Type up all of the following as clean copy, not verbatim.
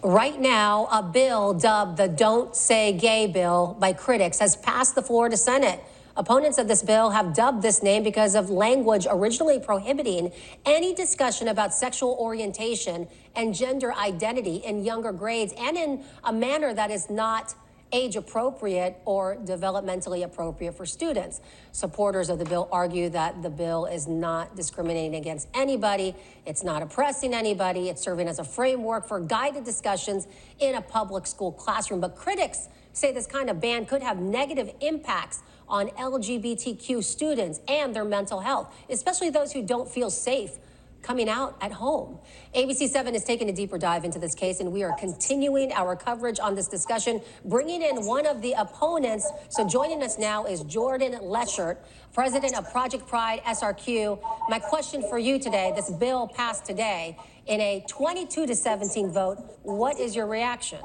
Right now, a bill dubbed the Don't Say Gay bill by critics has passed the Florida Senate. Opponents of this bill have dubbed this name because of language originally prohibiting any discussion about sexual orientation and gender identity in younger grades and in a manner that is not age appropriate or developmentally appropriate for students. Supporters of the bill argue that the bill is not discriminating against anybody, it's not oppressing anybody, it's serving as a framework for guided discussions in a public school classroom. But critics say this kind of ban could have negative impacts on LGBTQ students and their mental health, especially those who don't feel safe coming out at home. ABC7 is taking a deeper dive into this case, and we are continuing our coverage on this discussion, bringing in one of the opponents. So joining us now is Jordan Letschert, president of Project Pride SRQ. My question for you today, this bill passed today in a 22-17 vote. What is your reaction?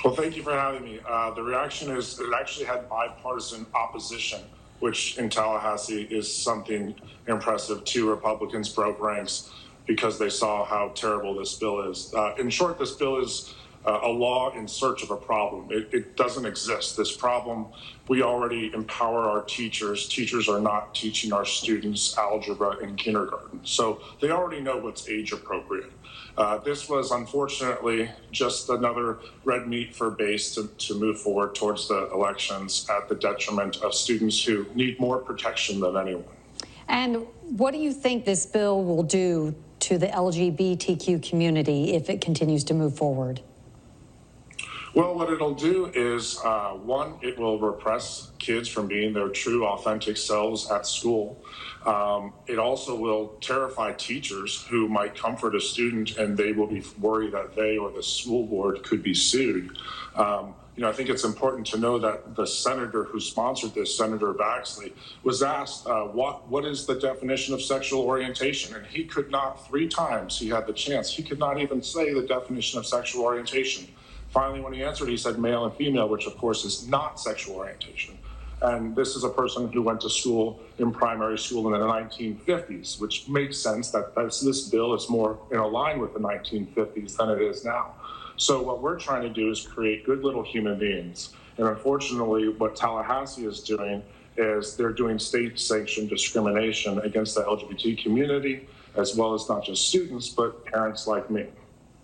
Well, thank you for having me. The reaction is it actually had bipartisan opposition, which in Tallahassee is something impressive. 2 Republicans broke ranks because they saw how terrible this bill is. In short, this bill is a law in search of a problem. It doesn't exist. This problem, we already empower our teachers. Teachers are not teaching our students algebra in kindergarten, so they already know what's age appropriate. This was unfortunately just another red meat for base to move forward towards the elections at the detriment of students who need more protection than anyone. And what do you think this bill will do to the LGBTQ community if it continues to move forward? Well, what it'll do is, one, it will repress kids from being their true, authentic selves at school. It also will terrify teachers who might comfort a student and they will be worried that they or the school board could be sued. I think it's important to know that the senator who sponsored this, Senator Baxley, was asked what is the definition of sexual orientation, and he could not, 3 times he had the chance, he could not even say the definition of sexual orientation. Finally, when he answered, he said male and female, which of course is not sexual orientation. And this is a person who went to school in primary school in the 1950s, which makes sense that this bill is more in line with the 1950s than it is now. So what we're trying to do is create good little human beings. And unfortunately, what Tallahassee is doing is they're doing state-sanctioned discrimination against the LGBT community, as well as not just students, but parents like me.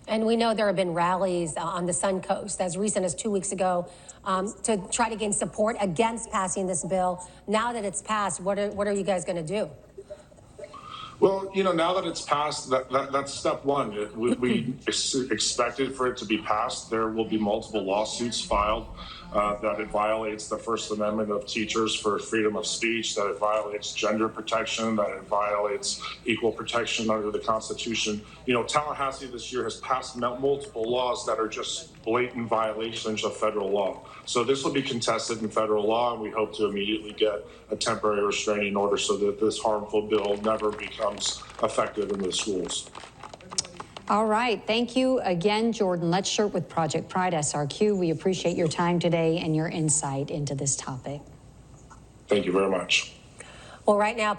And we know there have been rallies on the Sun Coast as recent as 2 weeks ago to try to gain support against passing this bill. Now that it's passed, what are you guys going to do? Well, now that it's passed, that's step one. We expected for it to be passed. There will be multiple lawsuits filed that it violates the First Amendment of teachers for freedom of speech, that it violates gender protection, that it violates equal protection under the Constitution. Tallahassee this year has passed multiple laws that are just blatant violations of federal law. So this will be contested in federal law, and we hope to immediately get a temporary restraining order so that this harmful bill never becomes effective in the schools. All right. Thank you again, Jordan Letschert with Project Pride SRQ. We appreciate your time today and your insight into this topic. Thank you very much. Well, right now,